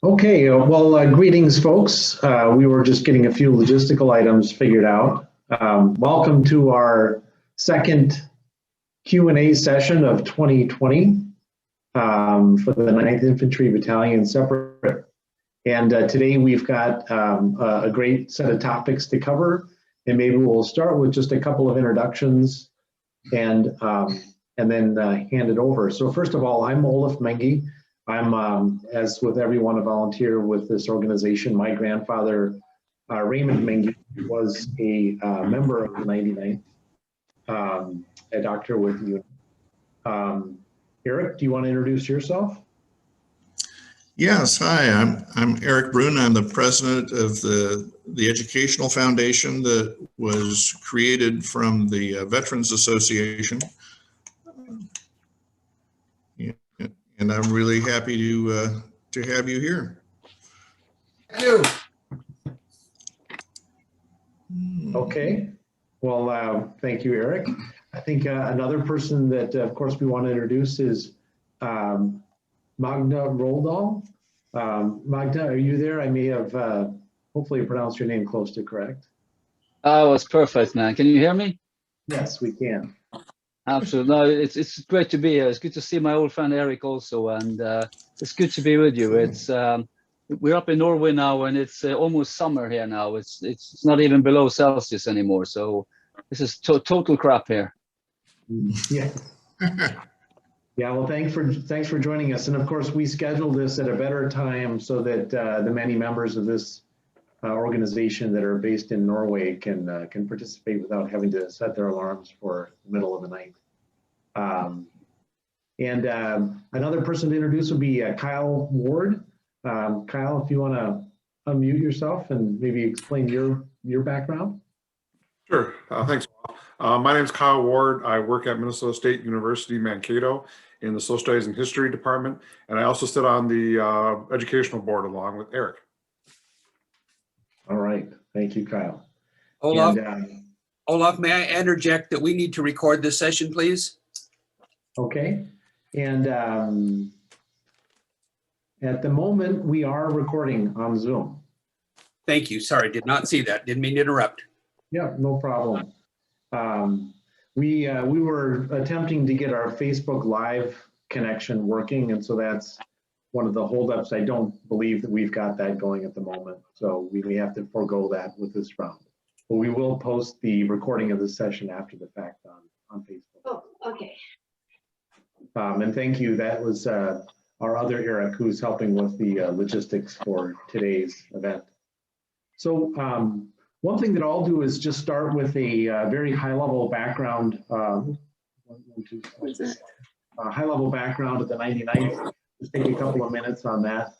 Okay, greetings, folks. We were just getting a few logistical items figured out. Welcome to our second Q&A session of 2020 for the 99th Infantry Battalion separate. And today we've got a great set of topics to cover, and maybe we'll start with just a couple of introductions and then hand it over. So first of all, I'm Olaf Menge. I'm, as with everyone, a volunteer with this organization. My grandfather, Raymond Menge, was a member of the 99th, a doctor with you. Erik, do you want to introduce yourself? Yes, hi, I'm Erik Brun. I'm the president of the educational foundation that was created from the Veterans Association. And I'm really happy to have you here. Thank you. Okay. Well, thank you, Erik. I think another person that, of course, we want to introduce is Magne Roedahl. Magne, are you there? I may have hopefully pronounced your name close to correct. Oh, it's perfect, man. Can you hear me? Yes, we can. Absolutely. No, it's great to be here. It's good to see my old friend Erik also, and it's good to be with you. It's we're up in Norway now, and it's almost summer here now. It's not even below Celsius anymore, so this is total crap here. Yeah. Yeah. Well, thanks for joining us, and of course, we scheduled this at a better time so that the many members of this organization that are based in Norway can participate without having to set their alarms for the middle of the night. Another person to introduce will be Kyle Ward. Kyle, if you want to unmute yourself and maybe explain your background. Sure. Thanks. My name is Kyle Ward. I work at Minnesota State University, Mankato in the Social Studies and History Department, and I also sit on the educational board along with Erik. All right. Thank you, Kyle. Olaf, Olaf, may I interject that we need to record this session, please? Okay. And at the moment, we are recording on Zoom. Thank you. Sorry, did not see that. Didn't mean to interrupt. Yeah, no problem. We were attempting to get our Facebook Live connection working, and so that's one of the holdups. I don't believe that we've got that going at the moment, so we may have to forego that with this round. But we will post the recording of the session after the fact on Facebook. Oh, okay. And thank you. That was our other Erik, who's helping with the logistics for today's event. So one thing that I'll do is just start with a very high-level background. High-level background of the 99th. Just take a couple of minutes on that.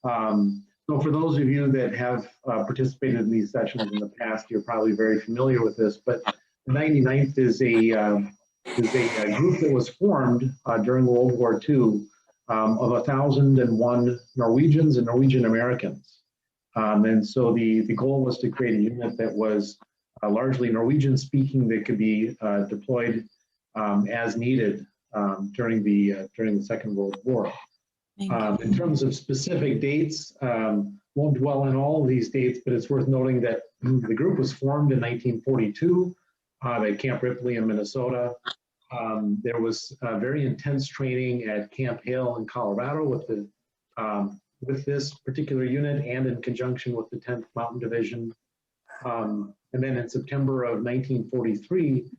So for those of you that have participated in these sessions in the past, you're probably very familiar with this, but the 99th is a group that was formed during World War II of 1,001 Norwegians and Norwegian Americans. And so the goal was to create a unit that was largely Norwegian speaking that could be deployed as needed during the Second World War. In terms of specific dates, won't dwell on all of these dates, but it's worth noting that the group was formed in 1942 at Camp Ripley in Minnesota. There was very intense training at Camp Hale in Colorado with this particular unit and in conjunction with the 10th Mountain Division. And then in September of 1943,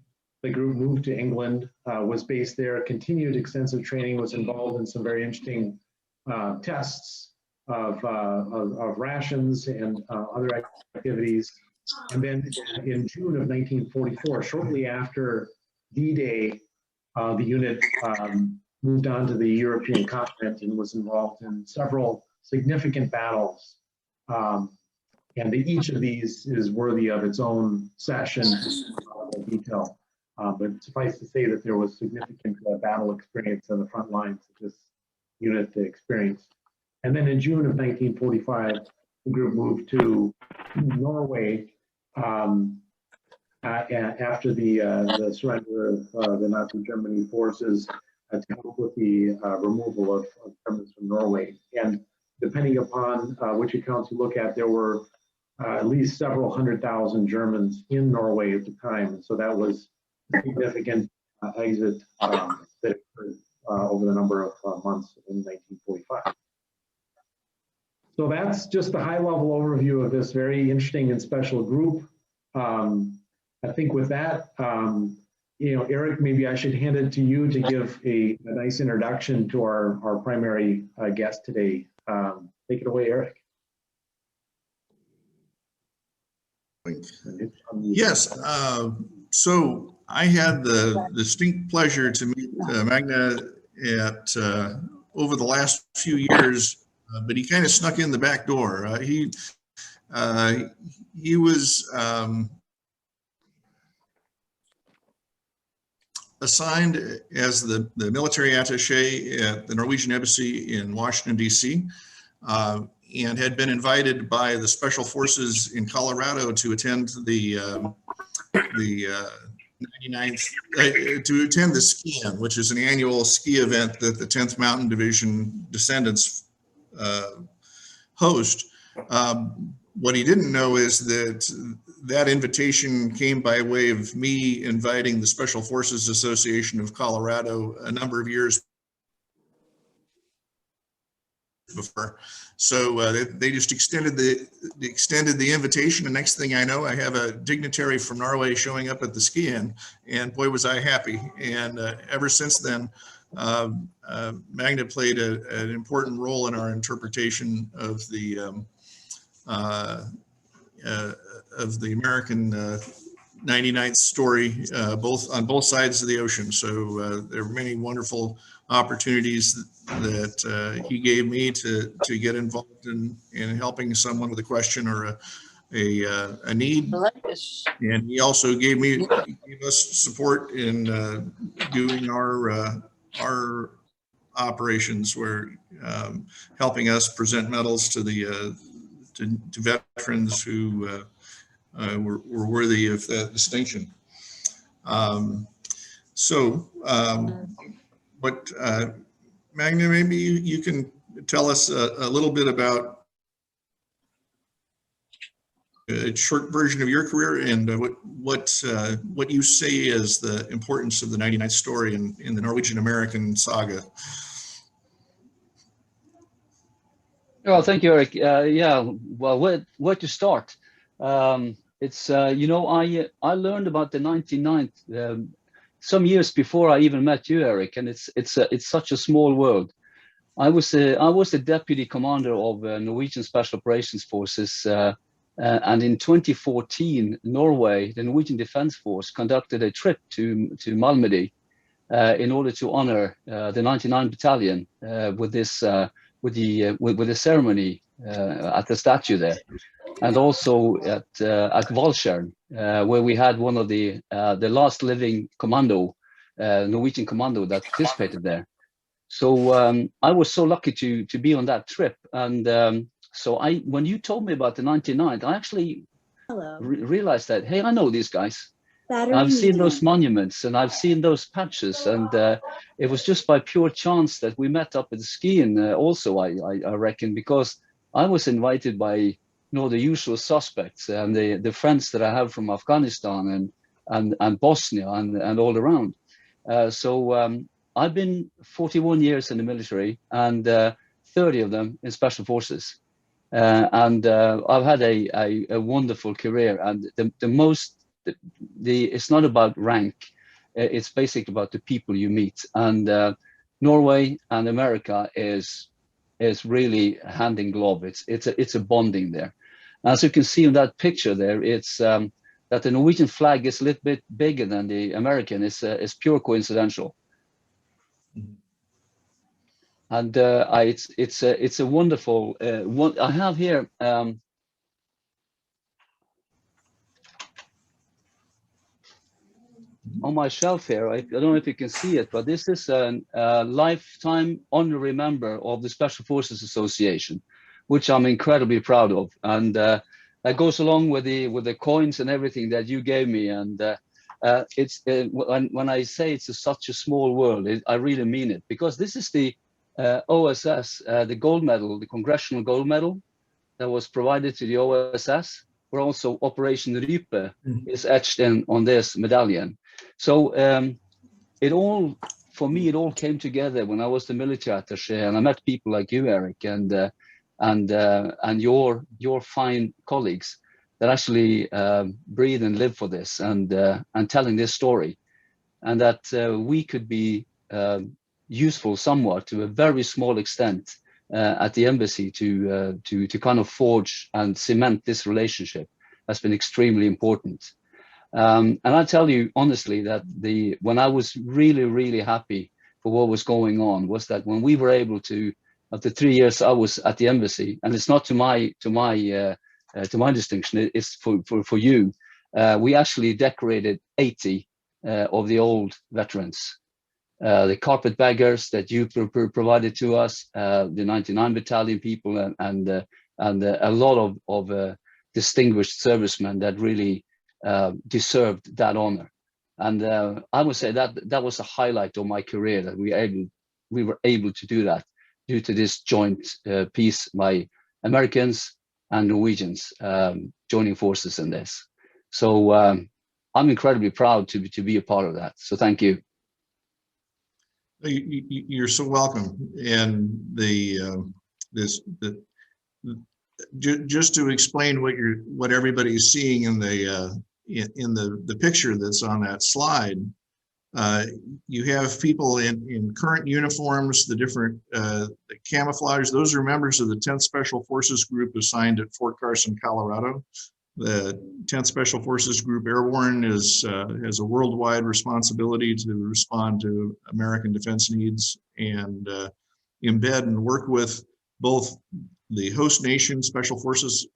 the group moved to England, was based there, continued extensive training, was involved in some very interesting tests of rations and other activities. And then in June of 1944, shortly after D-Day, the unit moved on to the European continent and was involved in several significant battles. And each of these is worthy of its own session in detail. But suffice to say that there was significant battle experience on the front lines that this unit experienced. And then in June of 1945, the group moved to Norway after the surrender of the Nazi Germany forces to help with the removal of Germans from Norway. And depending upon which accounts you look at, there were at least several 100,000 Germans in Norway at the time. And so that was a significant exit that occurred over the number of months in 1945. So that's just a high-level overview of this very interesting and special group. I think with that, Erik, maybe I should hand it to you to give a nice introduction to our primary guest today. Take it away, Erik. Yes, so I had the distinct pleasure to meet Magne at over the last few years, but he kind of snuck in the back door. He was assigned as the military attaché at the Norwegian Embassy in Washington, D.C., and had been invited by the Special Forces in Colorado to attend the 99th, to attend the ski-in, which is an annual ski event that the 10th Mountain Division descendants host. What he didn't know is that invitation came by way of me inviting the Special Forces Association of Colorado a number of years before. So they just extended the invitation, and next thing I know, I have a dignitary from Norway showing up at the ski-in, and boy was I happy. And ever since then, Magne played an important role in our interpretation of the American 99th story, on both sides of the ocean. So there were many wonderful opportunities that he gave me to get involved in helping someone with a question or a need. And he also gave us support in doing our operations, where helping us present medals to the to veterans who were worthy of that distinction. Magne, maybe you can tell us a little bit about a short version of your career and what you see as the importance of the 99th story in the Norwegian American saga. Oh, thank you, Erik. Yeah, well, where to start? It's I learned about the 99th some years before I even met you, Erik, and it's such a small world. I was the deputy commander of Norwegian Special Operations Forces, and in 2014, Norway, the Norwegian Defense Force, conducted a trip to Malmedy in order to honor the 99th Battalion with the ceremony at the statue there, and also at Valskjern, where we had one of the last living Norwegian commando that participated there. So I was so lucky to be on that trip, and so when you told me about the 99th, I actually realized that, hey, I know these guys. I've seen those monuments and I've seen those patches, and it was just by pure chance that we met up at the ski-in also, I reckon, because I was invited by the usual suspects and the friends that I have from Afghanistan and Bosnia and all around. So I've been 41 years in the military, and 30 of them in Special Forces. And I've had a wonderful career, and it's not about rank, it's basically about the people you meet. And Norway and America is really hand in glove. It's a bonding there. As you can see in that picture there, it's that the Norwegian flag is a little bit bigger than the American. It's pure coincidental. And it's a wonderful one. I have here on my shelf here. I don't know if you can see it, but this is a lifetime honorary member of the Special Forces Association, which I'm incredibly proud of, and that goes along with the coins and everything that you gave me. And when I say it's such a small world, I really mean it, because this is the OSS, the gold medal, the Congressional Gold Medal that was provided to the OSS, where also Operation Rype is etched in on this medallion. So for me, it all came together when I was the military attaché, and I met people like you, Erik, and your fine colleagues that actually breathe and live for this and telling this story, and that we could be useful somewhat to a very small extent at the embassy to kind of forge and cement this relationship has been extremely important. And I tell you honestly that when I was really, really happy for what was going on was that when we were able to, after 3 years I was at the embassy, and it's not to my distinction, it's for you, we actually decorated 80 of the old veterans. The carpetbaggers that you provided to us, the 99th Battalion people, and a lot of distinguished servicemen that really deserved that honor. And I would say that was a highlight of my career, that we were able to do that due to this joint piece by Americans and Norwegians joining forces in this. So I'm incredibly proud to be a part of that. So thank you. You're so welcome. And just to explain what everybody's seeing in the picture that's on that slide, you have people in current uniforms, the different the camouflage. Those are members of the 10th Special Forces Group assigned at Fort Carson, Colorado. The 10th Special Forces Group Airborne has a worldwide responsibility to respond to American defense needs and embed and work with both the host nation Special Forces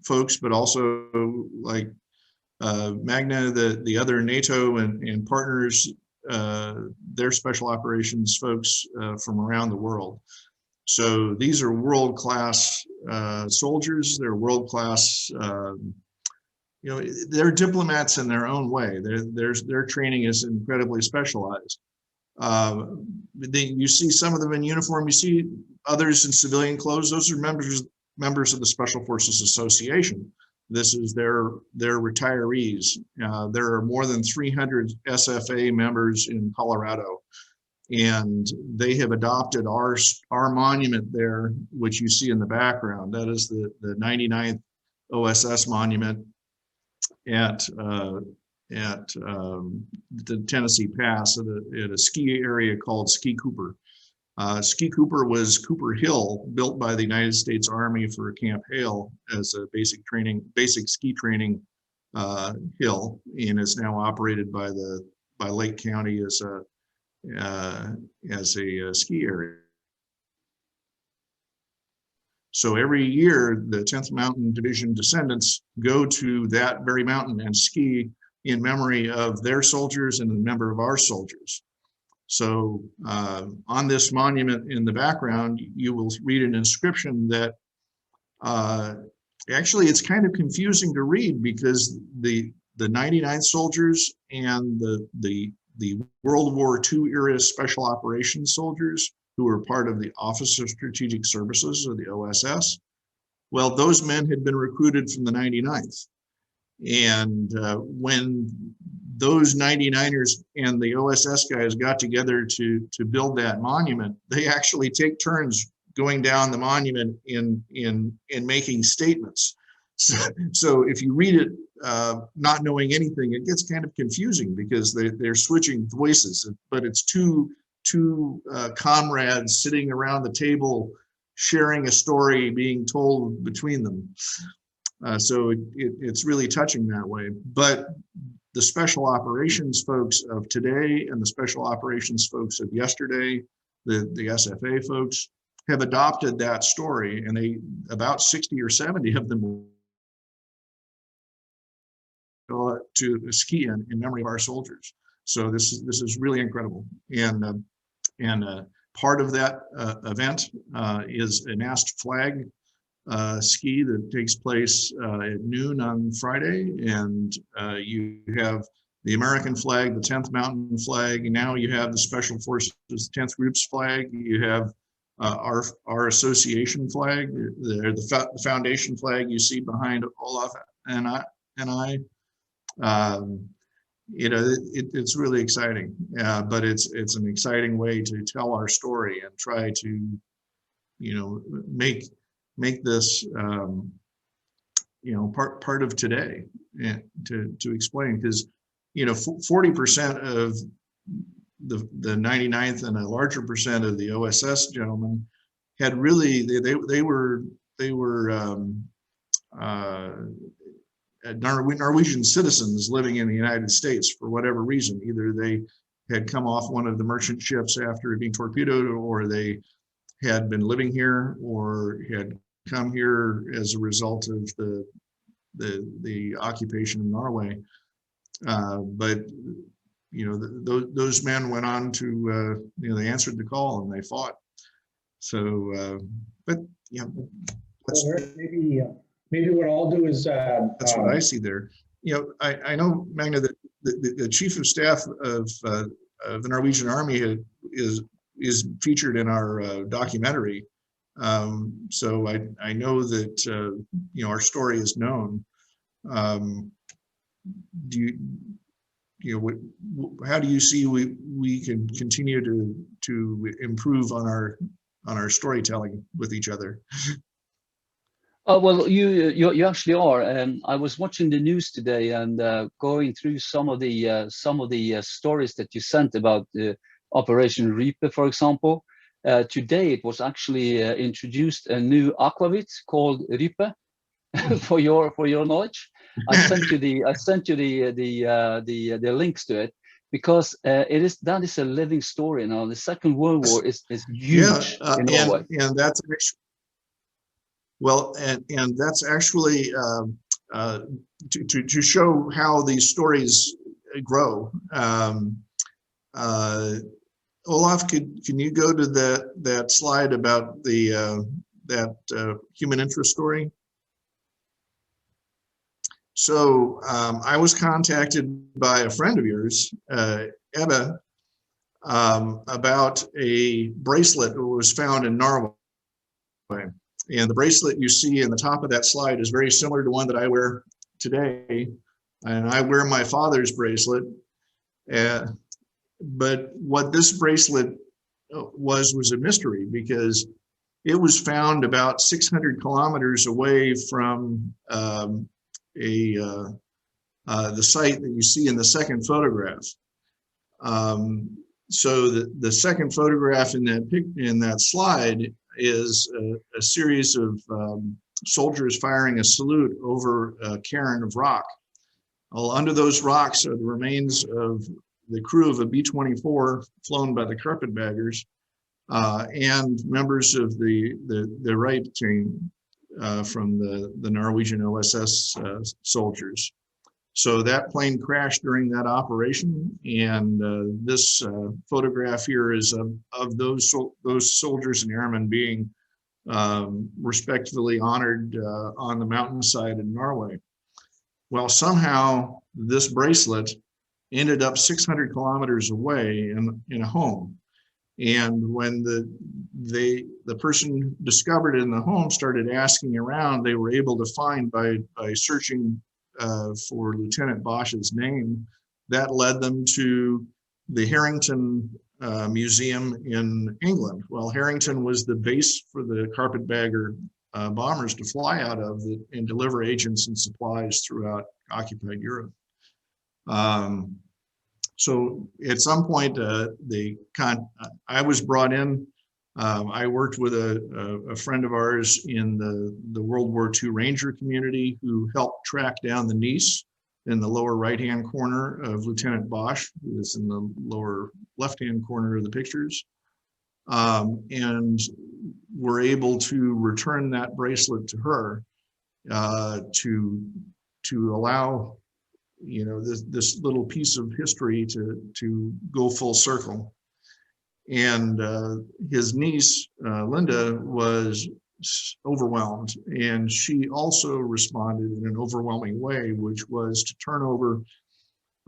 folks, but also like Magne, the other NATO and partners, their special operations folks from around the world. So these are world-class soldiers. They're world-class, they're diplomats in their own way. Their training is incredibly specialized. You see some of them in uniform. You see others in civilian clothes. Those are members of the Special Forces Association. This is their retirees. There are more than 300 SFA members in Colorado, and they have adopted our monument there, which you see in the background. That is the 99th OSS monument at the Tennessee Pass at a ski area called Ski Cooper. Ski Cooper was Cooper Hill, built by the United States Army for Camp Hale as a basic ski training hill, and is now operated by Lake County as a ski area. So every year, the 10th Mountain Division descendants go to that very mountain and ski in memory of their soldiers and a member of our soldiers. So on this monument in the background, you will read an inscription that actually it's kind of confusing to read, because the 99th soldiers and the World War II era Special Operations soldiers who were part of the Office of Strategic Services, or the OSS, well, those men had been recruited from the 99th. And when those 99ers and the OSS guys got together to build that monument, they actually take turns going down the monument in making statements. So if you read it not knowing anything, it gets kind of confusing, because they're switching voices, but it's two comrades sitting around the table sharing a story being told between them. So it's really touching that way. But the special operations folks of today and the special operations folks of yesterday, the SFA folks, have adopted that story, and about 60 or 70 of them to ski in memory of our soldiers. So this is really incredible. And part of that event is a mast flag ski that takes place at noon on Friday, and you have the American flag, the 10th Mountain flag. And now you have the Special Forces 10th Group's flag. You have our association flag, the foundation flag you see behind Olaf and I. You know, it's really exciting, but it's an exciting way to tell our story and try to, you know, make this, you know, part of today, and to explain, because, you know, 40% of the 99th and a larger percent of the OSS gentlemen had really, they were Norwegian citizens living in the United States for whatever reason. Either they had come off one of the merchant ships after being torpedoed, or they had been living here, or had come here as a result of the occupation of Norway. But you know, those men went on to, you know, they answered the call and they fought. So, but yeah, maybe what I'll do is that's what I see there. You know, I know, Magne, that the chief of staff of the Norwegian Army is featured in our documentary. So I know that you know, our story is known. How do you see we can continue to improve on our storytelling with each other? Well, you actually are. I was watching the news today and going through some of the stories that you sent about the Operation Rype, for example. Today it was actually introduced a new aquavit called Rype. for your knowledge, I sent you the links to it, because that is a living story now. The Second World War is huge in Norway, and that's well, and that's actually to show how these stories grow. Olaf, can you go to that slide about that human interest story? So I was contacted by a friend of yours, Ebba, about a bracelet that was found in Norway. And the bracelet you see in the top of that slide is very similar to one that I wear today. And I wear my father's bracelet. But what this bracelet was a mystery, because it was found about 600 kilometers away from the site that you see in the second photograph. So the second photograph in that slide is a series of soldiers firing a salute over a cairn of rock. Well, under those rocks are the remains of the crew of a B-24 flown by the Carpetbaggers and members of the Rype team from the Norwegian OSS soldiers. So that plane crashed during that operation, and this photograph here is of those soldiers and airmen being respectfully honored on the mountainside in Norway. Well, somehow this bracelet ended up 600 kilometers away in a home. And when the person discovered it in the home started asking around, they were able to find by searching for Lieutenant Bosch's name. That led them to the Harrington Museum in England. Well, Harrington was the base for the Carpetbagger bombers to fly out of and deliver agents and supplies throughout occupied Europe. So at some point, I was brought in. I worked with a friend of ours in the World War II Ranger community who helped track down the niece in the lower right-hand corner of Lieutenant Bosch, who is in the lower left-hand corner of the pictures, and were able to return that bracelet to her to allow, you know, this little piece of history to go full circle. And his niece, Linda, was overwhelmed, and she also responded in an overwhelming way, which was to turn over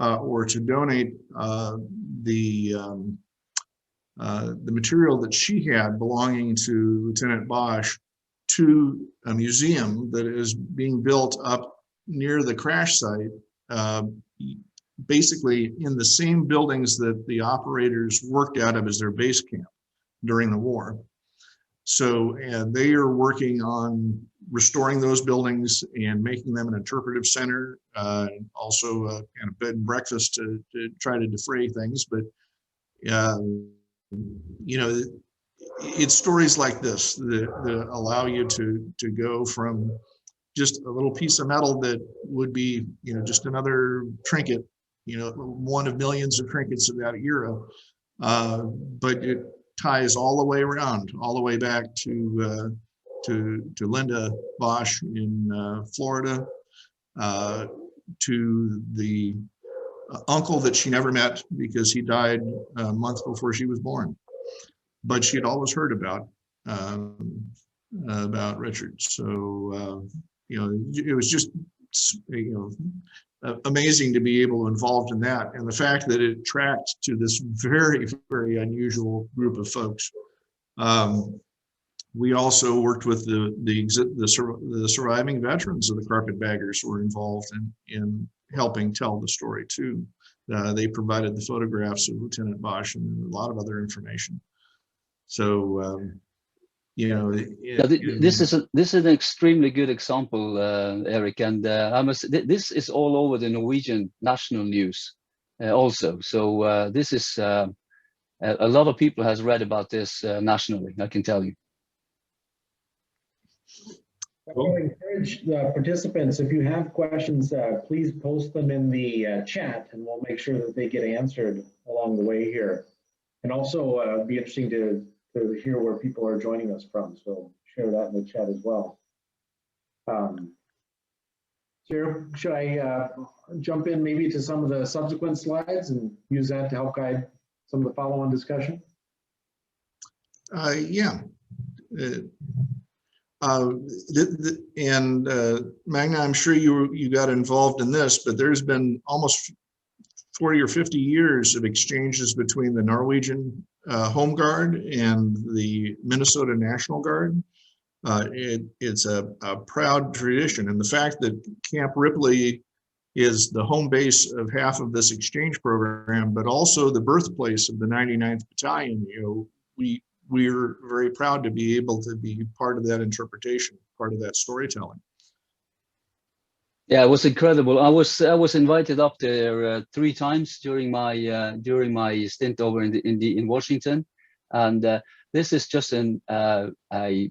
or to donate the material that she had belonging to Lieutenant Bosch to a museum that is being built up near the crash site, basically in the same buildings that the operators worked out of as their base camp during the war. So, and they are working on restoring those buildings and making them an interpretive center, also kind of bed and breakfast to try to defray things. But, you know, it's stories like this that allow you to go from just a little piece of metal that would be, you know, just another trinket, you know, one of millions of trinkets of that era, but it ties all the way around, all the way back to Linda Bosch in Florida, to the uncle that she never met because he died a month before she was born, but she had always heard about Richard. So you know, it was just, you know, amazing to be able to involved in that, and the fact that it tracked to this very, very unusual group of folks. We also worked with the surviving veterans of the Carpetbaggers who were involved in helping tell the story too. They provided the photographs of Lieutenant Bosch and a lot of other information. So, you know, this is an extremely good example, Erik, and this is all over the Norwegian national news also. So this is a lot of people has read about this nationally, I can tell you. I will encourage the participants, if you have questions, please post them in the chat, and we'll make sure that they get answered along the way here. And also, it'd be interesting to hear where people are joining us from, so share that in the chat as well. Should I jump in maybe to some of the subsequent slides and use that to help guide some of the follow-on discussion? Yeah. Magne, I'm sure you got involved in this, but there's been almost 40 or 50 years of exchanges between the Norwegian Home Guard and the Minnesota National Guard. It's a proud tradition, and the fact that Camp Ripley is the home base of half of this exchange program, but also the birthplace of the 99th Battalion. You know, we're very proud to be able to be part of that interpretation, part of that storytelling. Yeah, it was incredible. I was invited up there 3 times during my stint over in Washington, and this is just a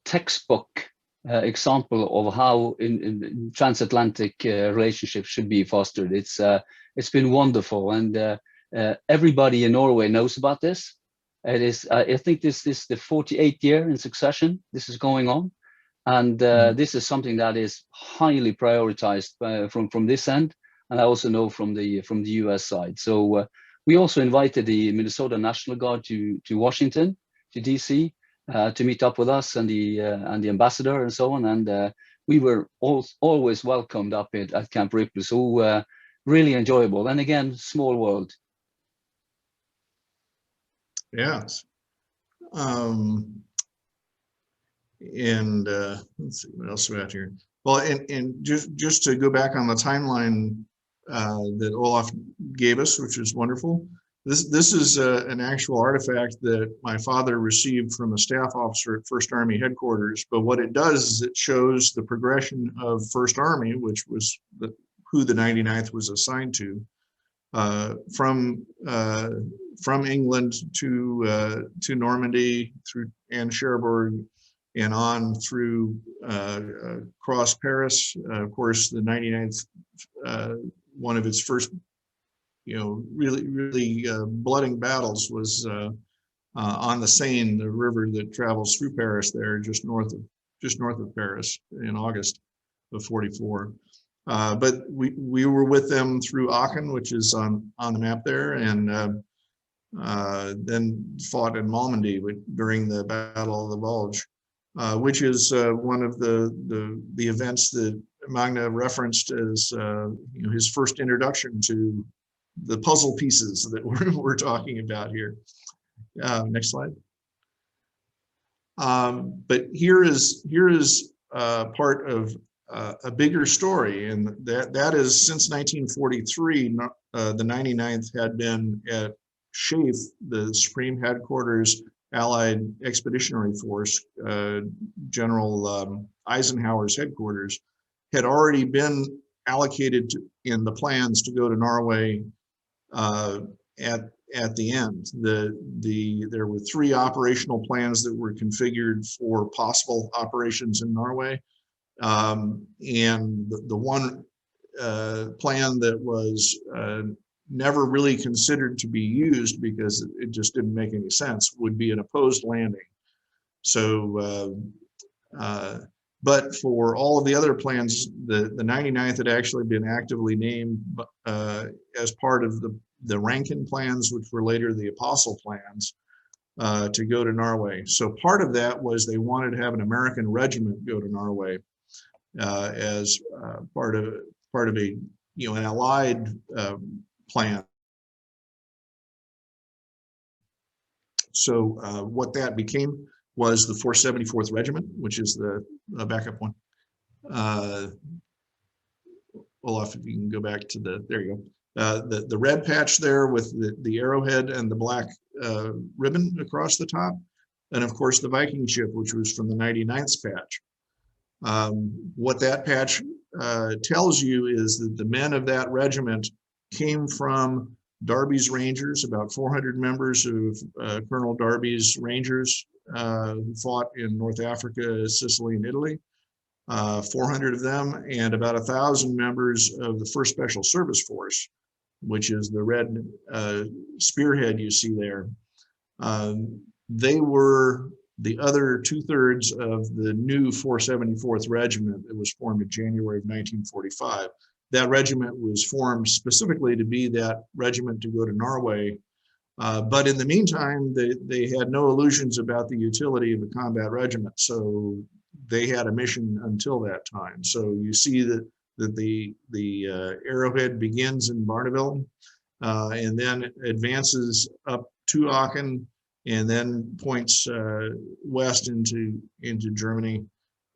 textbook example of how in transatlantic relationships should be fostered. It's been wonderful, and everybody in Norway knows about this. It is, I think this is the 48th year in succession this is going on, and this is something that is highly prioritized from this end, and I also know from the US side. So we also invited the Minnesota National Guard to Washington, to DC, to meet up with us and the ambassador and so on, and we were always welcomed up at Camp Ripley. So really enjoyable, and again, small world. Yes. And let's see what else we got here. Well, and just to go back on the timeline that Olaf gave us, which is wonderful. This is an actual artifact that my father received from a staff officer at First Army headquarters. But what it does is it shows the progression of First Army, which was who the 99th was assigned to, from England to Normandy and Cherbourg, and on through across Paris. Of course, the 99th, one of its first, you know, really blooding battles was on the Seine, the river that travels through Paris there, just north of Paris, in August of '44. But we were with them through Aachen, which is on the map there, and then fought in Malmedy during the Battle of the Bulge, which is one of the events that Magne referenced as his first introduction to the puzzle pieces that we're talking about here. Next slide. But here is part of a bigger story, and that is since 1943, the 99th had been at SHAEF, the Supreme Headquarters Allied Expeditionary Force, General Eisenhower's headquarters, had already been allocated in the plans to go to Norway at the end. There were 3 operational plans that were configured for possible operations in Norway. And the one plan that was never really considered to be used because it just didn't make any sense would be an opposed landing. So, but for all of the other plans, the 99th had actually been actively named as part of the Rankin plans, which were later the Apostle plans, to go to Norway. So part of that was they wanted to have an American regiment go to Norway as part of a an allied plan. So what that became was the 474th Regiment, which is the backup one. Olaf, if you can go back to there you go. The red patch there with the arrowhead and the black ribbon across the top. And of course the Viking ship, which was from the 99th patch. What that patch tells you is that the men of that regiment came from Darby's Rangers, about 400 members of Colonel Darby's Rangers who fought in North Africa, Sicily, and Italy. 400 of them, and about 1,000 members of the 1st Special Service Force, which is the red spearhead you see there. They were the other 2/3 of the new 474th Regiment that was formed in January of 1945. That regiment was formed specifically to be that regiment to go to Norway. But in the meantime, they had no illusions about the utility of a combat regiment. So they had a mission until that time. So you see that the arrowhead begins in Barneveld and then advances up to Aachen and then points west into Germany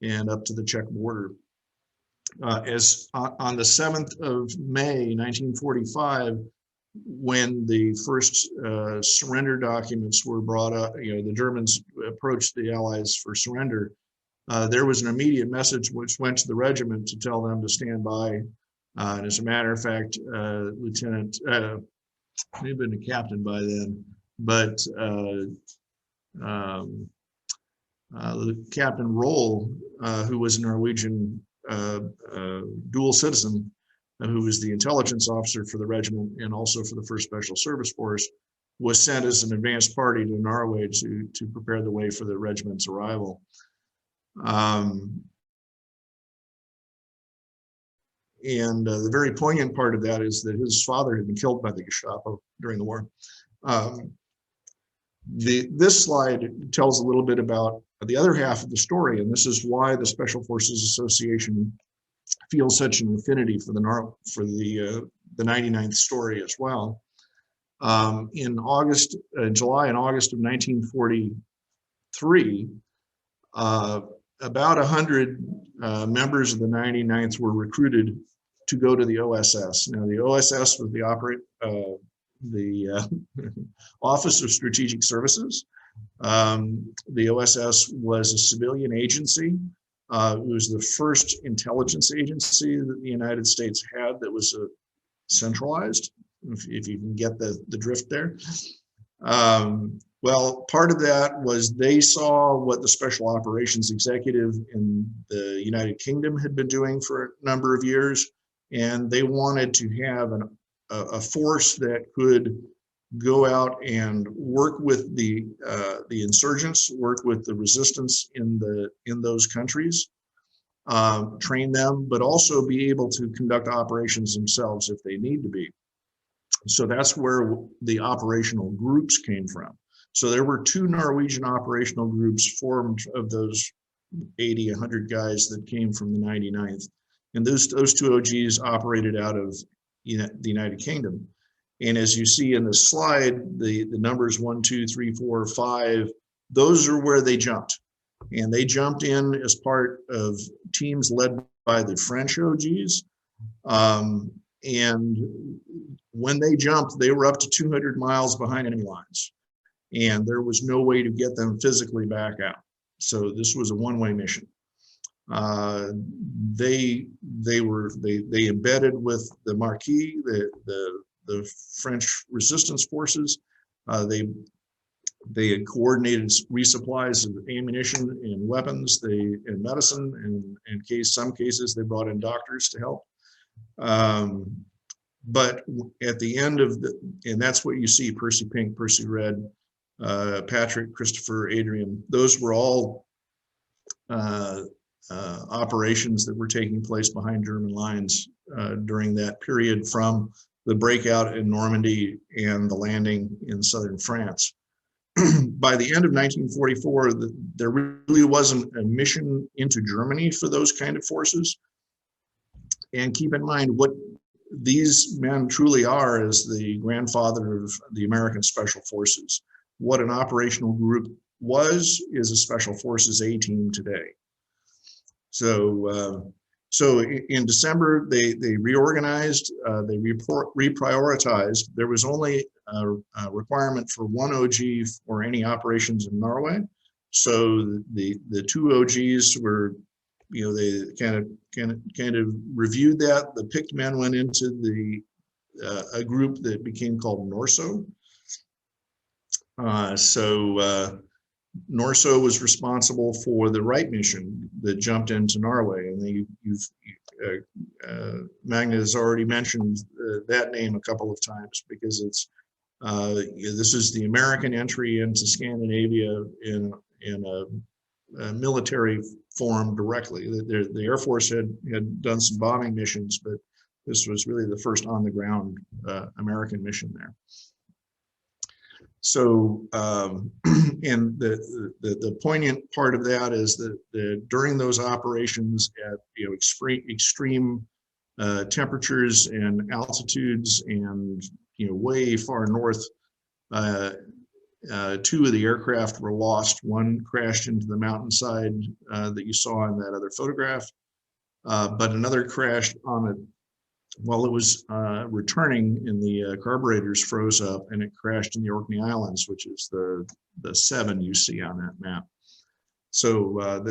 and up to the Czech border. As on the 7th of May, 1945, when the first surrender documents were brought up, the Germans approached the Allies for surrender. There was an immediate message which went to the regiment to tell them to stand by. And as a matter of fact, Lieutenant, may have been a captain by then, but Captain Roedahl, who was a Norwegian dual citizen, who was the intelligence officer for the regiment and also for the 1st Special Service Force, was sent as an advanced party to Norway to prepare the way for the regiment's arrival. The very poignant part of that is that his father had been killed by the Gestapo during the war. This slide tells a little bit about the other half of the story, and this is why the Special Forces Association feels such an affinity for the 99th story as well. In July and August of 1943, about 100 members of the 99th were recruited to go to the OSS. Now, the OSS was the Office of Strategic Services. The OSS was a civilian agency. It was the first intelligence agency that the United States had that was centralized, if you can get the drift there. Well, part of that was they saw what the Special Operations Executive in the United Kingdom had been doing for a number of years, and they wanted to have a force that could go out and work with the insurgents, work with the resistance in those countries, train them, but also be able to conduct operations themselves if they need to be. So that's where the operational groups came from. So there were 2 Norwegian operational groups formed of those 80, 100 guys that came from the 99th. And those two OGs operated out of the United Kingdom. And as you see in the slide, the numbers 1, 2, 3, 4, 5, those are where they jumped. And they jumped in as part of teams led by the French OGs. And when they jumped, they were up to 200 miles behind enemy lines. And there was no way to get them physically back out. So this was a one-way mission. They embedded with the Marquis, the French resistance forces. They had coordinated resupplies of ammunition and weapons, and medicine, and in some cases they brought in doctors to help. But at the end of and that's what you see: Percy Pink, Percy Red, Patrick, Christopher, Adrian. Those were all operations that were taking place behind German lines during that period, from the breakout in Normandy and the landing in southern France. By the end of 1944, there really wasn't a mission into Germany for those kind of forces. And keep in mind, what these men truly are is the grandfather of the American Special Forces. What an operational group is a Special Forces A team today. So in December, they reorganized, they reprioritized. There was only a requirement for one OG for any operations in Norway. So the two OGs were, they kind of reviewed that. The picked men went into a group that became called NORSO. NORSO was responsible for the Rype mission that jumped into Norway, and Magne has already mentioned that name a couple of times, because this is the American entry into Scandinavia in a military form directly. The Air Force had done some bombing missions, but this was really the first on the ground American mission there. So, and the poignant part of that is that during those operations at extreme temperatures and altitudes, and way far north, two of the aircraft were lost. One crashed into the mountainside that you saw in that other photograph, but another crashed on it while it was returning, and the carburetors froze up, and it crashed in the Orkney Islands, which is the 7 you see on that map. So can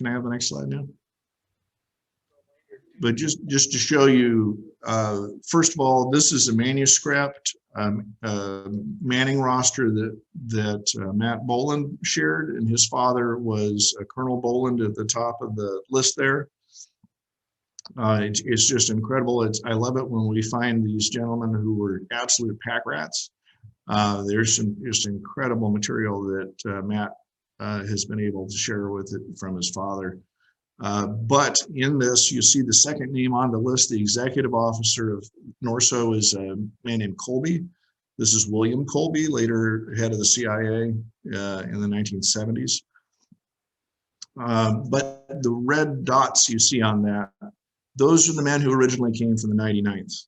I have the next slide now? But just to show you, first of all, this is a manuscript Manning roster that Matt Boland shared, and his father was Colonel Boland at the top of the list there. It's just incredible. I love it when we find these gentlemen who were absolute pack rats. There's some just incredible material that Matt has been able to share with it from his father. But in this, you see the second name on the list. The executive officer of NORSO is a man named Colby. This is William Colby, later head of the CIA in the 1970s. But the red dots you see on that, those are the men who originally came from the 99th.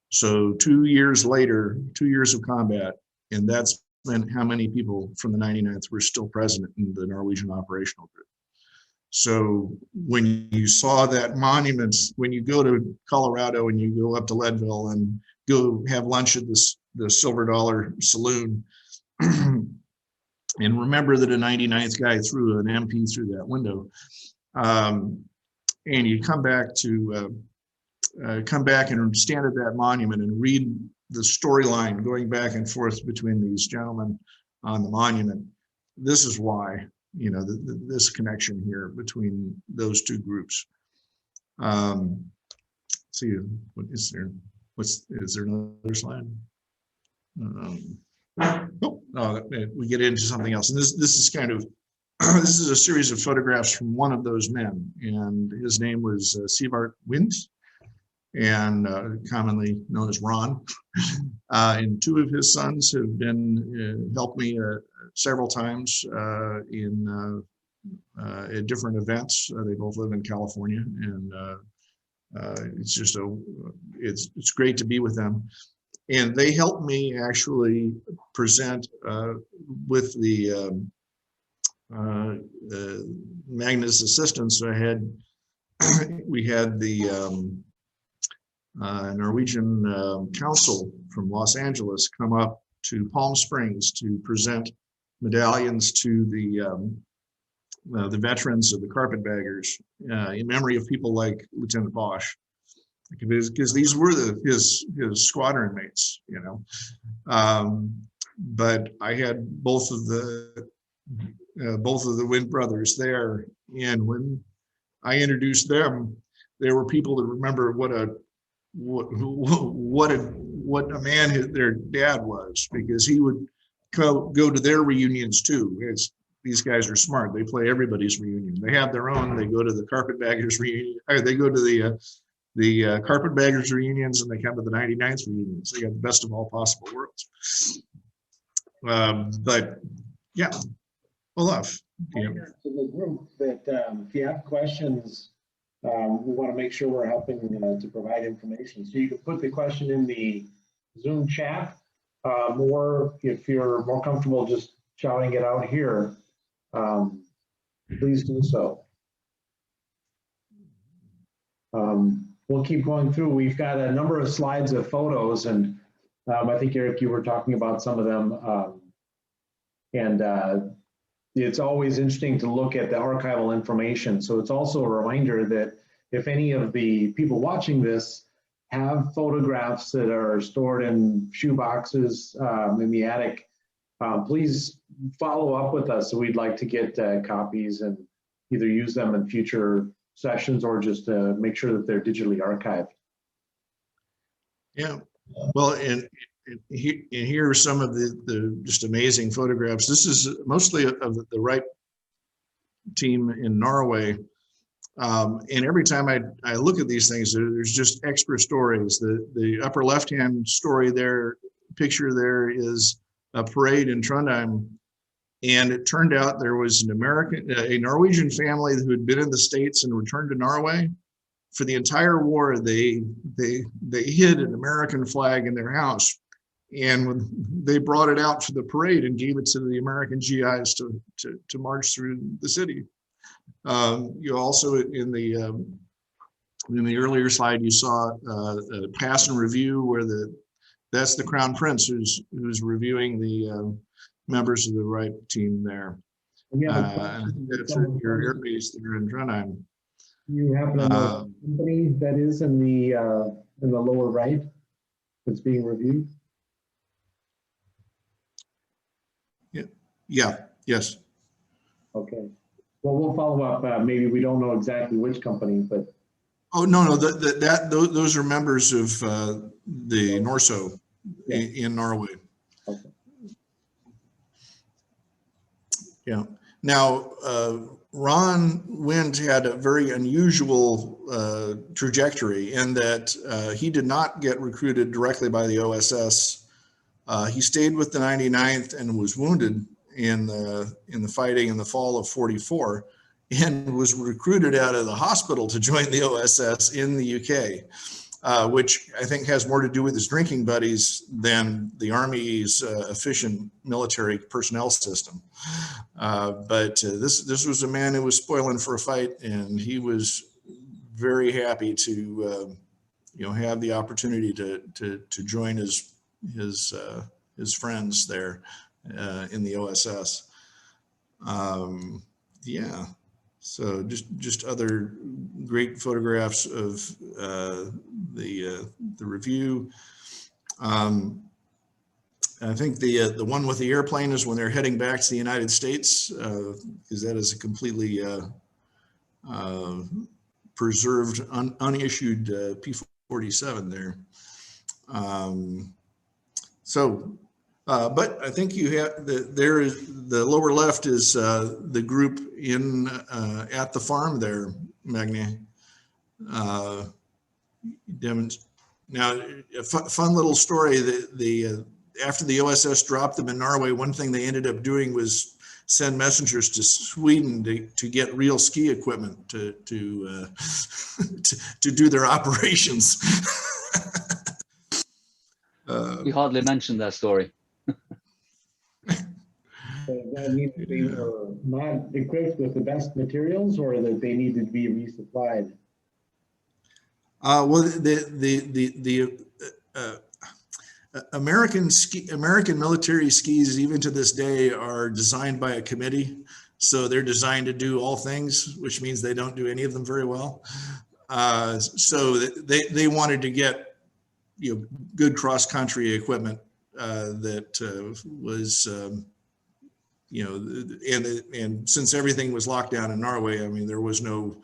So 2 years later, 2 years of combat, and that's been how many people from the 99th were still present in the Norwegian operational group. So when you saw that monument, when you go to Colorado and you go up to Leadville and go have lunch at the Silver Dollar Saloon, and remember that a 99th guy threw an MP through that window, and you come back and stand at that monument and read the storyline going back and forth between these gentlemen on the monument. This is why, this connection here between those two groups. See, what is there? Is there another slide? We get into something else, and this is kind of this is a series of photographs from one of those men, and his name was Sivart Wint, and commonly known as Ron. And two of his sons have been helped me several times at different events. They both live in California, and it's just it's great to be with them. And they helped me actually present with the Magne's assistance. We had the Norwegian Council from Los Angeles come up to Palm Springs to present medallions to the veterans of the Carpetbaggers in memory of people like Lieutenant Bosch, because these were his squadron mates, you know. But I had both of the Wind brothers there, and when I introduced them, there were people that remember what a man their dad was, because he would go to their reunions too. These guys are smart. They play everybody's reunion. They have their own. They go to the Carpetbaggers reunion, or they go to the Carpetbaggers reunions, and they come to the 99th reunions. They got the best of all possible worlds. But yeah, Olaf. To the group that if you have questions, we want to make sure we're helping to provide information. So you can put the question in the Zoom chat, or if you're more comfortable just shouting it out here, please do so. We'll keep going through. We've got a number of slides of photos, and I think, Erik, you were talking about some of them. It's always interesting to look at the archival information. So it's also a reminder that if any of the people watching this have photographs that are stored in shoe boxes in the attic, please follow up with us. So we'd like to get copies and either use them in future sessions or just make sure that they're digitally archived. Yeah, well, and here are some of the just amazing photographs. This is mostly of the Rype team in Norway. And every time I look at these things, there's just extra stories. The upper left-hand story there, picture there, is a parade in Trondheim. And it turned out there was a Norwegian family who had been in the States and returned to Norway. For the entire war, they hid an American flag in their house. And when they brought it out for the parade and gave it to the American GIs to march through the city. You also in the earlier slide, you saw a pass and review where that's the Crown Prince who's reviewing the members of the Rype team there. That's at your air base there in Trondheim. You happen to know the company that is in the lower right that's being reviewed? Yes. Okay. Well, we'll follow up. Maybe we don't know exactly which company, but. Oh, no, those are members of the NORSO in Norway. Okay. Yeah. Now, Ron Wind had a very unusual trajectory in that he did not get recruited directly by the OSS. He stayed with the 99th and was wounded in the fighting in the fall of '44, and was recruited out of the hospital to join the OSS in the UK, which I think has more to do with his drinking buddies than the Army's efficient military personnel system. But this was a man who was spoiling for a fight, and he was very happy to have the opportunity to join his friends there in the OSS. Yeah. So just other great photographs of the review. I think the one with the airplane is when they're heading back to the United States, because that is a completely preserved, unissued P-47 there. But I think you have the lower left is the group in at the farm there, Magne. Now, a fun little story. After the OSS dropped them in Norway, one thing they ended up doing was send messengers to Sweden to get real ski equipment to do their operations. We hardly mentioned that story. That means they were not equipped with the best materials, or that they needed to be resupplied? Well, American military skis, even to this day, are designed by a committee. So they're designed to do all things, which means they don't do any of them very well. So they wanted to get, good cross-country equipment that was, and since everything was locked down in Norway, I mean, there was no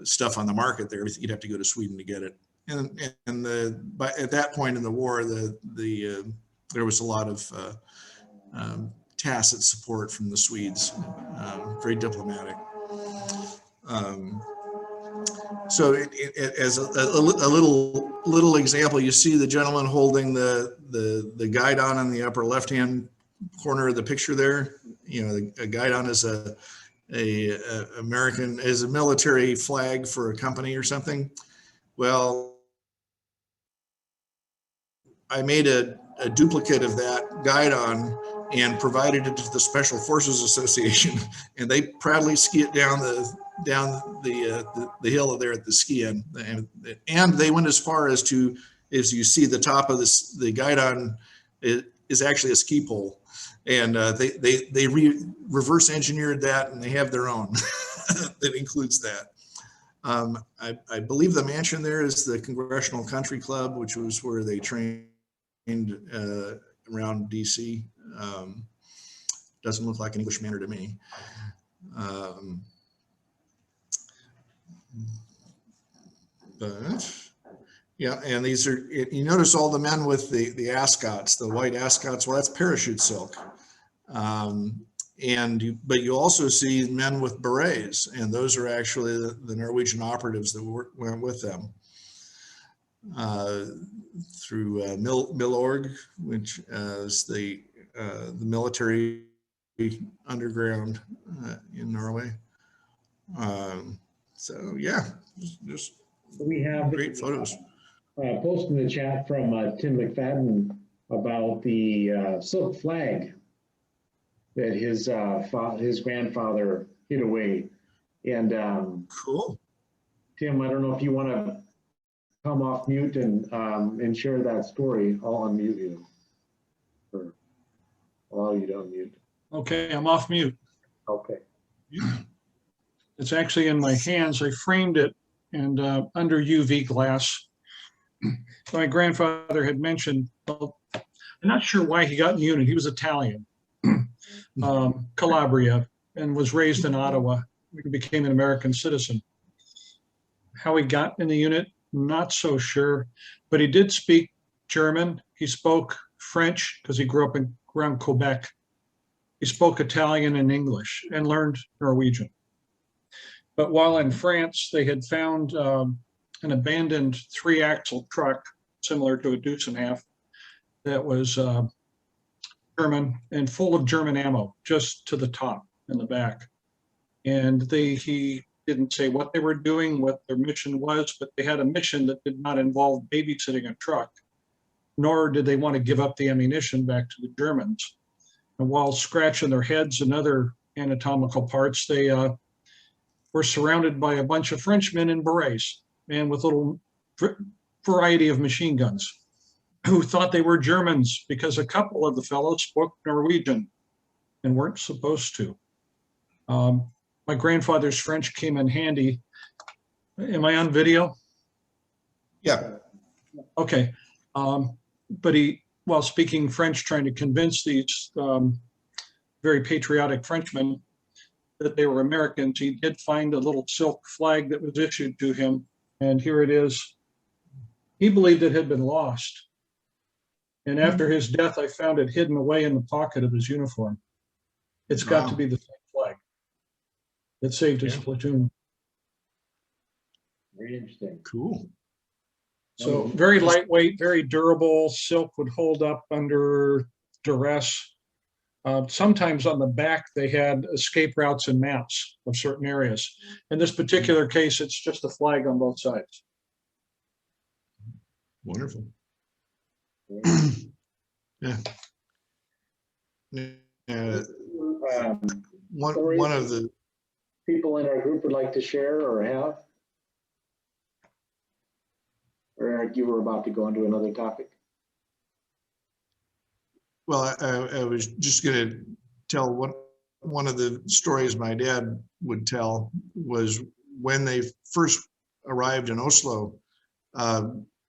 stuff on the market there. You'd have to go to Sweden to get it. But at that point in the war, there was a lot of tacit support from the Swedes, very diplomatic. So as a little example, you see the gentleman holding the guidon in the upper left-hand corner of the picture there. A guidon is a military flag for a company or something. Well, I made a duplicate of that guidon and provided it to the Special Forces Association, and they proudly ski it down the hill there at the ski end. And they went as far as you see the top of the guidon is actually a ski pole, and they reverse engineered that, and they have their own that includes that. I believe the mansion there is the Congressional Country Club, which was where they trained around DC. Doesn't look like an English manor to me. But yeah, and these are, you notice all the men with the ascots, the white ascots. Well, that's parachute silk. But you also see men with berets, and those are actually the Norwegian operatives that went with them through Milorg, which is the military underground in Norway. So yeah, just We have great photos. Post in the chat from Tim McFadden about the silk flag that his grandfather hid away. And Cool. Tim, I don't know if you want to come off mute and share that story. I'll unmute you, or allow you to unmute. Okay, I'm off mute. Okay. It's actually in my hands. I framed it and under UV glass. My grandfather had mentioned, well, I'm not sure why he got in the unit. He was Italian, Calabria, and was raised in Ottawa. He became an American citizen. How he got in the unit, not so sure, but he did speak German. He spoke French because he grew up around Quebec. He spoke Italian and English and learned Norwegian. But while in France, they had found an abandoned 3-axle truck, similar to a Deuce and a Half, that was German and full of German ammo, just to the top and the back. And he didn't say what they were doing, what their mission was, but they had a mission that did not involve babysitting a truck, nor did they want to give up the ammunition back to the Germans. And while scratching their heads and other anatomical parts, they were surrounded by a bunch of Frenchmen in berets and with little variety of machine guns who thought they were Germans because a couple of the fellows spoke Norwegian and weren't supposed to. My grandfather's French came in handy. Am I on video? Yeah. Okay. But he, while speaking French, trying to convince these very patriotic Frenchmen that they were Americans, he did find a little silk flag that was issued to him. And here it is. He believed it had been lost. And after his death, I found it hidden away in the pocket of his uniform. It's got to be the same flag that saved his platoon. Very interesting. Cool. So very lightweight, very durable. Silk would hold up under duress. Sometimes on the back, they had escape routes and maps of certain areas. In this particular case, it's just a flag on both sides. Wonderful. Yeah. One of the people in our group would like to share or have? Or Eric, you were about to go into another topic. Well, I was just going to tell one of the stories my dad would tell was when they first arrived in Oslo.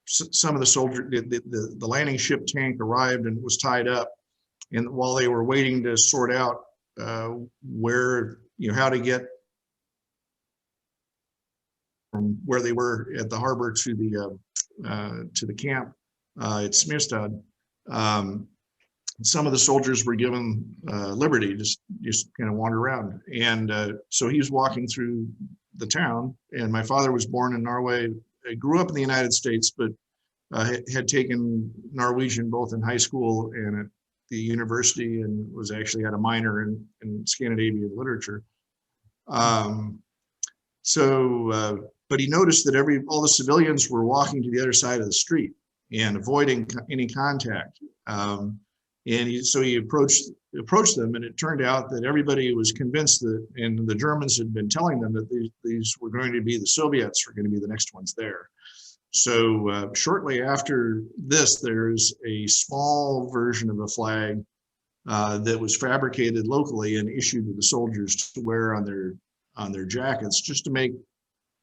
Some of the soldiers, the landing ship tank arrived and was tied up, and while they were waiting to sort out where, how to get from where they were at the harbor to the camp at Smyrstad, some of the soldiers were given liberty, just kind of wander around. And so he was walking through the town, and my father was born in Norway. I grew up in the United States, but had taken Norwegian both in high school and at the university, and was actually had a minor in Scandinavian literature. But he noticed that all the civilians were walking to the other side of the street and avoiding any contact. So he approached them, and it turned out that everybody was convinced that, and the Germans had been telling them that these were going to be the Soviets, were going to be the next ones there. So shortly after this, there's a small version of a flag that was fabricated locally and issued to the soldiers to wear on their jackets, just to make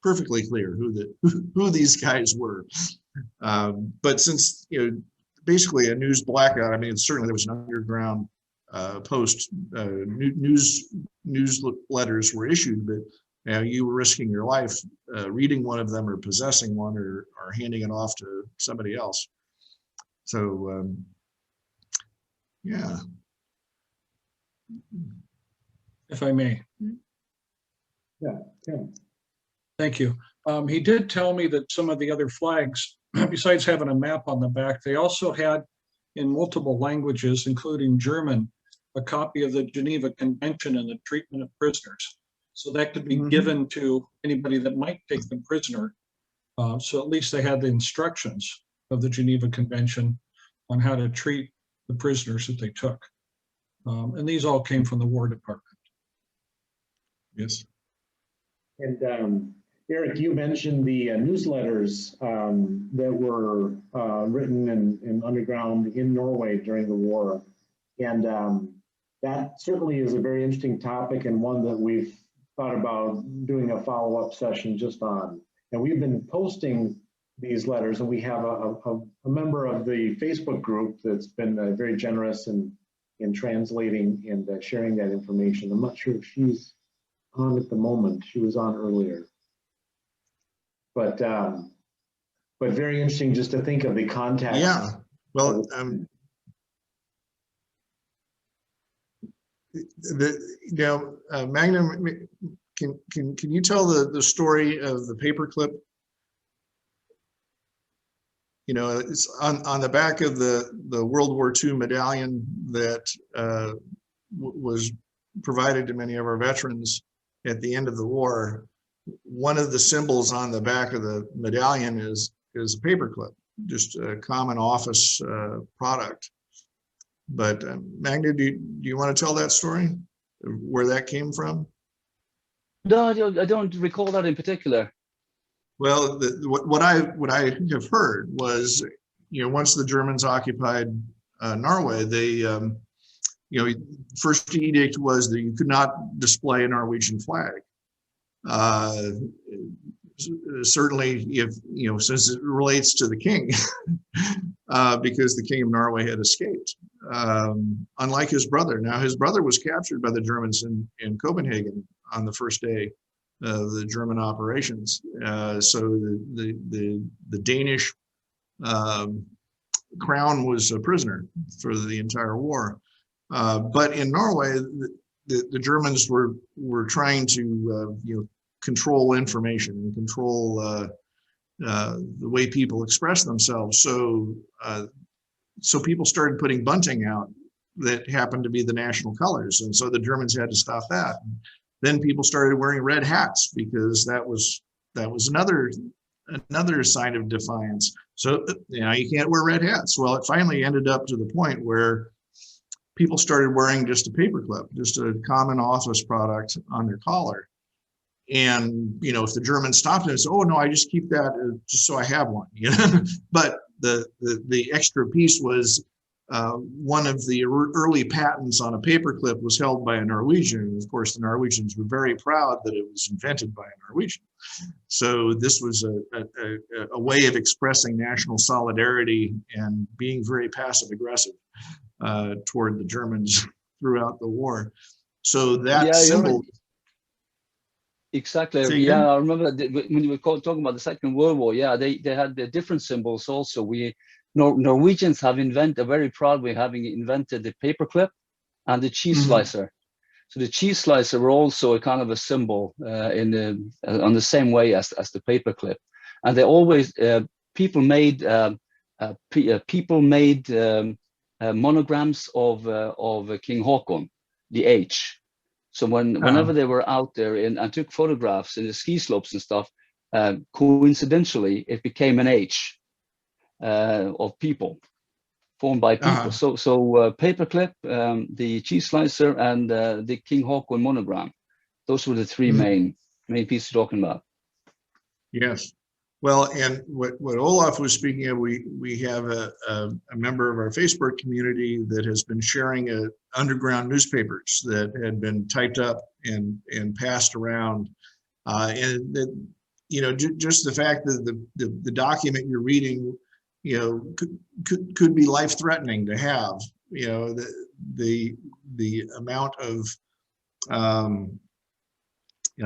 perfectly clear who these guys were. But since basically a news blackout, I mean, certainly there was an underground post, newsletters were issued, but you were risking your life reading one of them or possessing one or handing it off to somebody else. So yeah. If I may. Yeah. Thank you. He did tell me that some of the other flags, besides having a map on the back, they also had in multiple languages, including German, a copy of the Geneva Convention and the treatment of prisoners. So that could be given to anybody that might take them prisoner. So at least they had the instructions of the Geneva Convention on how to treat the prisoners that they took. And these all came from the War Department. Yes. And Eric, you mentioned the newsletters that were written in underground in Norway during the war. And that certainly is a very interesting topic, and one that we've thought about doing a follow-up session just on. And we've been posting these letters, and we have a member of the Facebook group that's been very generous in translating and sharing that information. I'm not sure if she's on at the moment. She was on earlier. But very interesting just to think of the context. Yeah. Well, Magne, can you tell the story of the paperclip? It's on the back of the World War II medallion that was provided to many of our veterans at the end of the war. One of the symbols on the back of the medallion is a paperclip, just a common office product. But Magne, do you want to tell that story, where that came from? No, I don't recall that in particular. Well, what I have heard was, once the Germans occupied Norway, they, first edict was that you could not display a Norwegian flag. Certainly, if since it relates to the king, because the king of Norway had escaped, unlike his brother. Now, his brother was captured by the Germans in Copenhagen on the first day of the German operations. So the Danish crown was a prisoner for the entire war. But in Norway, the Germans were trying to control information and control the way people express themselves. So people started putting bunting out that happened to be the national colors, and so the Germans had to stop that. Then people started wearing red hats because that was another sign of defiance. So you can't wear red hats. Well, it finally ended up to the point where people started wearing just a paperclip, just a common office product on their collar. And if the Germans stopped it and said, "Oh no, I just keep that just so I have one," But the extra piece was one of the early patents on a paperclip was held by a Norwegian. And of course, the Norwegians were very proud that it was invented by a Norwegian. So this was a way of expressing national solidarity and being very passive aggressive toward the Germans throughout the war. So that symbol. Exactly. Yeah, I remember that when you were talking about the Second World War. Yeah, they had the different symbols also. Norwegians have very proudly having invented the paperclip and the cheese slicer. So the cheese slicer were also a kind of a symbol on the same way as the paperclip. And they always people made monograms of King Haakon, the H. So whenever they were out there and took photographs in the ski slopes and stuff, coincidentally, it became an H of people, formed by people. So paperclip, the cheese slicer, and the King Haakon monogram. Those were the three main pieces you're talking about. Yes. Well, and what Olaf was speaking of, we have a member of our Facebook community that has been sharing underground newspapers that had been typed up and passed around, and that, just the fact that the document you're reading, could be life-threatening to have. The amount of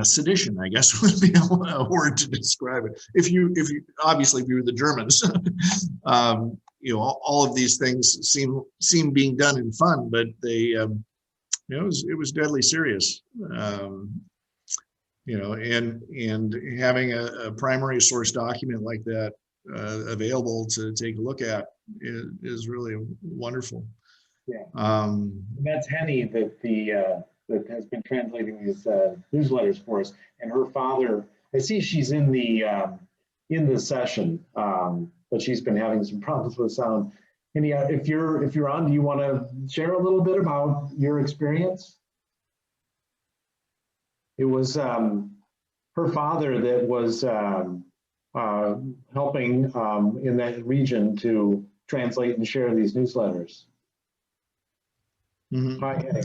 sedition, I guess, would be a word to describe it. If you obviously if you were the Germans, all of these things seem being done in fun, but they, it was deadly serious. And having a primary source document like that available to take a look at is really wonderful. Yeah. That's Henny that has been translating these newsletters for us, and her father. I see she's in the session, but she's been having some problems with sound. Henny, if you're on, do you want to share a little bit about your experience? It was her father that was helping in that region to translate and share these newsletters. Hi, Henny.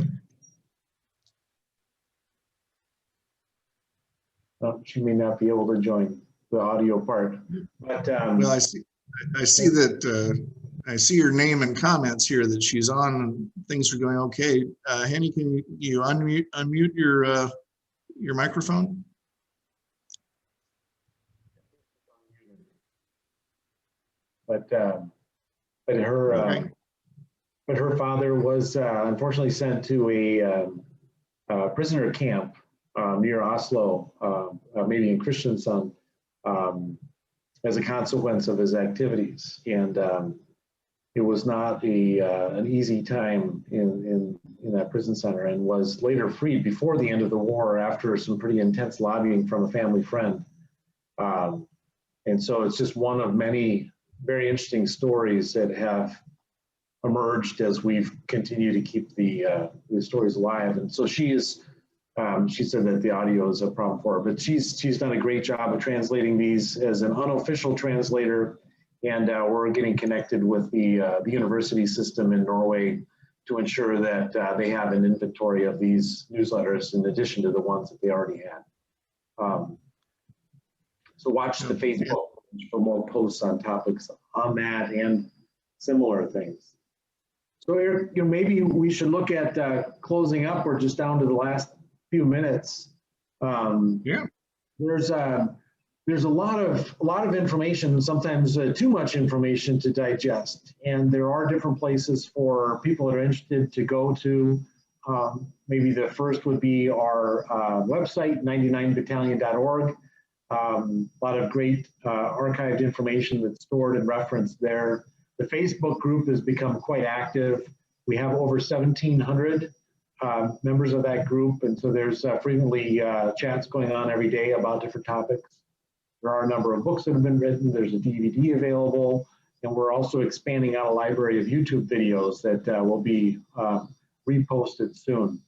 She may not be able to join the audio part, but well, I see that I see your name and comments here that she's on. And things are going okay. Henny, can you unmute your microphone? But her father was unfortunately sent to a prisoner camp near Oslo, maybe in Kristiansand, as a consequence of his activities. And it was not an easy time in that prison center, and was later freed before the end of the war after some pretty intense lobbying from a family friend. And so it's just one of many very interesting stories that have emerged as we've continued to keep the stories alive. And so she said that the audio is a problem for her, but she's done a great job of translating these as an unofficial translator, and we're getting connected with the university system in Norway to ensure that they have an inventory of these newsletters in addition to the ones that they already had. So watch the Facebook for more posts on topics on that and similar things. So Erik, maybe we should look at closing up. We're just down to the last few minutes. Yeah. There's a lot of information, sometimes too much information to digest, and there are different places for people that are interested to go to. Maybe the first would be our website, 99battalion.org. A lot of great archived information that's stored and referenced there. The Facebook group has become quite active. We have over 1,700 members of that group, and so there's frequently chats going on every day about different topics. There are a number of books that have been written. There's a DVD available, and we're also expanding out a library of YouTube videos that will be reposted soon.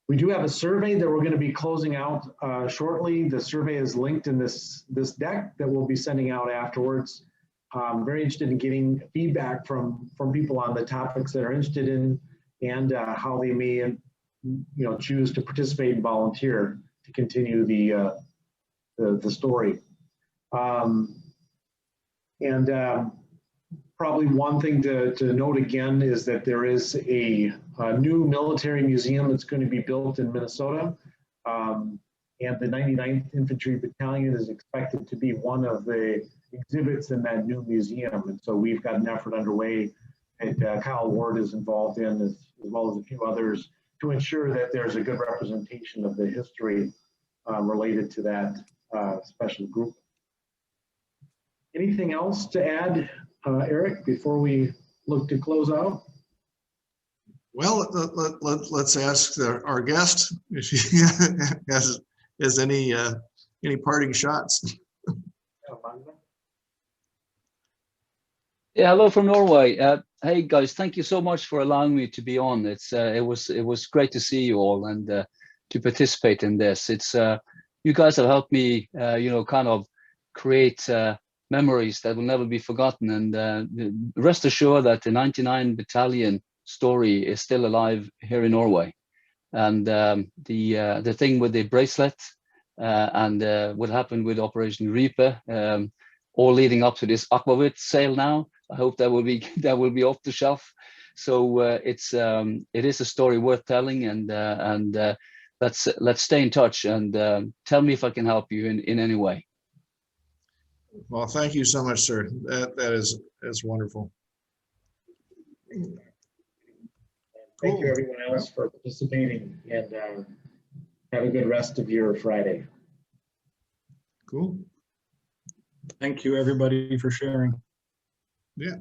We do have a survey that we're going to be closing out shortly. The survey is linked in this deck that we'll be sending out afterwards. I'm very interested in getting feedback from people on the topics that are interested in and how they may choose to participate and volunteer to continue the story. Probably one thing to note again is that there is a new military museum that's going to be built in Minnesota. And the 99th Infantry Battalion is expected to be one of the exhibits in that new museum. And so we've got an effort underway that Kyle Ward is involved in, as well as a few others, to ensure that there's a good representation of the history related to that special group. Anything else to add, Erik, before we look to close out? Well, let's ask our guest if he has any parting shots. Yeah, hello from Norway. Hey guys, thank you so much for allowing me to be on. It was great to see you all and to participate in this. You guys have helped me, kind of create memories that will never be forgotten. And rest assured that the 99 Battalion story is still alive here in Norway. And the thing with the bracelet and what happened with Operation Rype, all leading up to this Aquavit sale now. I hope that will be off the shelf. So it is a story worth telling, and let's stay in touch and tell me if I can help you in any way. Well, thank you so much, sir. That is wonderful. Thank you, everyone else, for participating, and have a good rest of your Friday. Cool. Thank you, everybody, for sharing. Yeah.